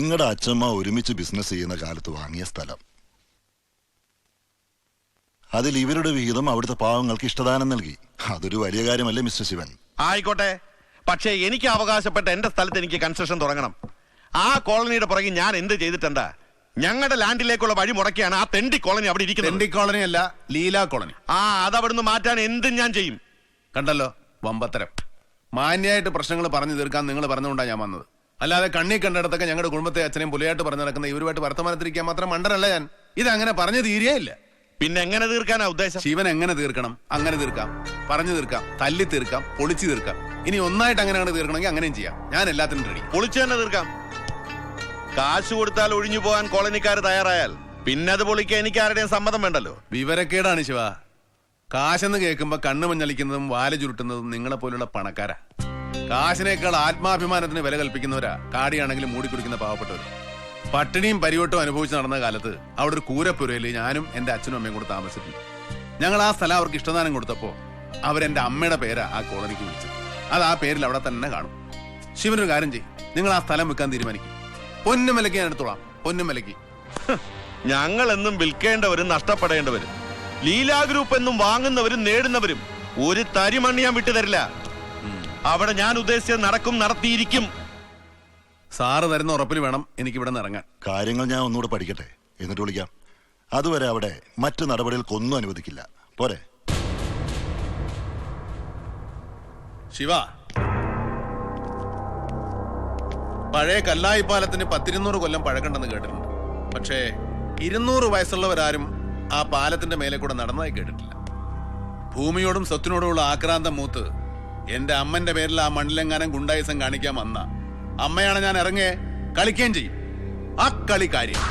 നിങ്ങളുടെ അച്ഛമ്മ ഒരുമിച്ച് ബിസിനസ് ചെയ്യുന്ന കാലത്ത് വാങ്ങിയ സ്ഥലം. അതിൽ ഇവരുടെ വിഹിതം അവിടുത്തെ പാവങ്ങൾക്ക് ഇഷ്ടദാനം നൽകി. അതൊരു വലിയ കാര്യമല്ലേ മിസ്റ്റർ ശിവൻ? ആയിക്കോട്ടെ, പക്ഷേ എനിക്ക് അവകാശപ്പെട്ട എന്റെ സ്ഥലത്ത് എനിക്ക് കൺസ്ട്രക്ഷൻ തുടങ്ങണം. ആ കോളനിയുടെ പുറകെ ഞാൻ എന്ത് ചെയ്തിട്ടെന്താ? ഞങ്ങളുടെ ലാൻഡിലേക്കുള്ള വഴി മുടക്കിയാണ് ആ തെണ്ടി കോളനി അവിടെ ഇരിക്കുന്നത്. തെണ്ടി കോളനി അല്ല, ലീല കോളനി. അതവിടുന്ന് മാറ്റാൻ എന്തും ഞാൻ ചെയ്യും. കണ്ടല്ലോ വമ്പത്തരം. മാന്യായിട്ട് പ്രശ്നങ്ങൾ പറഞ്ഞു തീർക്കാൻ നിങ്ങൾ പറഞ്ഞുകൊണ്ടാണ് ഞാൻ വന്നത്. അല്ലാതെ കണ്ണി കണ്ടിടത്തൊക്കെ ഞങ്ങളുടെ കുടുംബത്തെ അച്ഛനെയും പുലിയായിട്ട് പറഞ്ഞു നടക്കുന്ന ഇവരുമായിട്ട് വർത്തമാനത്തിരിക്കാൻ മാത്രം മണ്ടരല്ല ഞാൻ. ഇതങ്ങനെ പറഞ്ഞു തീരെയില്ല. പിന്നെ എങ്ങനെ തീർക്കാനാ ഉദ്ദേശം? ശിവൻ എങ്ങനെ തീർക്കണം? അങ്ങനെ തീർക്കാം, പറഞ്ഞു തീർക്കാം, തല്ലി തീർക്കാം, പൊളിച്ചു തീർക്കാം. ഇനി ഒന്നായിട്ട് അങ്ങനെ തീർക്കണമെങ്കിൽ അങ്ങനെയും ചെയ്യാം. ഞാൻ എല്ലാത്തിനും റെഡി. പൊളിച്ചു തന്നെ തീർക്കാം. കാശ് കൊടുത്താൽ ഒഴിഞ്ഞു പോകാൻ കോളനിക്കാർ തയ്യാറായാൽ പിന്നെ അത് പൊളിക്കാൻ എനിക്ക് ആരുടെയും സമ്മതം വേണ്ടല്ലോ. വിവരക്കേടാണ് ശിവ. കാശെന്ന് കേൾക്കുമ്പോ കണ്ണു മഞ്ഞളിക്കുന്നതും വാല ചുരുട്ടുന്നതും നിങ്ങളെ പോലുള്ള പണക്കാരാ. കാശിനേക്കാൾ ആത്മാഭിമാനത്തിന് വില കൽപ്പിക്കുന്നവരാ കാടിയാണെങ്കിലും മൂടിക്കുടിക്കുന്ന പാവപ്പെട്ടവർ. പട്ടിണിയും പരിവട്ടവും അനുഭവിച്ച് നടന്ന കാലത്ത് അവിടെ ഒരു കൂരപ്പുരയിൽ ഞാനും എന്റെ അച്ഛനും അമ്മയും കൂടെ താമസിച്ചിട്ടുണ്ട്. ഞങ്ങൾ ആ സ്ഥലം അവർക്ക് ഇഷ്ടദാനം കൊടുത്തപ്പോ അവരെന്റെ അമ്മയുടെ പേരാ ആ കോളനിക്ക് വിളിച്ചത്. അത് ആ പേരിൽ അവിടെ തന്നെ കാണും. ശിവനൊരു കാര്യം ചെയ്യും, നിങ്ങൾ ആ സ്ഥലം വിൽക്കാൻ തീരുമാനിക്കും. പൊന്നുമലക്ക് ഞാൻ എടുത്തോളാം. പൊന്നുമലക്ക്. ഞങ്ങൾ എന്നും വിൽക്കേണ്ടവരും നഷ്ടപ്പെടേണ്ടവരും, ലീലാ ഗ്രൂപ്പ് എന്നും വാങ്ങുന്നവരും നേടുന്നവരും ഒരു തരിമണ്ണി ഞാൻ വിട്ടുതരില്ല. അവിടെ ഞാൻ ഉദ്ദേശിച്ചത് നടക്കും, നടത്തിയിരിക്കും. സാറ് തരുന്ന ഉറപ്പിൽ വേണം എനിക്ക് ഇവിടെ നിന്ന് ഇറങ്ങാൻ. കാര്യങ്ങൾ ഞാൻ ഒന്നുകൂടെ പഠിക്കട്ടെ, എന്നിട്ട് വിളിക്കാം. അതുവരെ അവിടെ മറ്റു നടപടികൾക്കൊന്നും അനുവദിക്കില്ല. പോരെ? ശിവ, പഴയ കല്ലായി പാലത്തിന് 100-200 കൊല്ലം പഴക്കണ്ടെന്ന് കേട്ടിട്ടുണ്ട്. പക്ഷേ 200 വയസ്സുള്ളവരാരും ആ പാലത്തിന്റെ മേലെ കൂടെ നടന്നതായി കേട്ടിട്ടില്ല. ഭൂമിയോടും സ്വത്തിനോടുമുള്ള ആക്രാന്തം മൂത്ത് എന്റെ അമ്മന്റെ പേരിൽ ആ മണ്ണിലെങ്ങാനും ഗുണ്ടായിസം കാണിക്കാൻ വന്ന അമ്മയാണ് ഞാൻ. ഇറങ്ങേ കളിക്കുകയും ചെയ്യും. ആ കളി കാര്യം.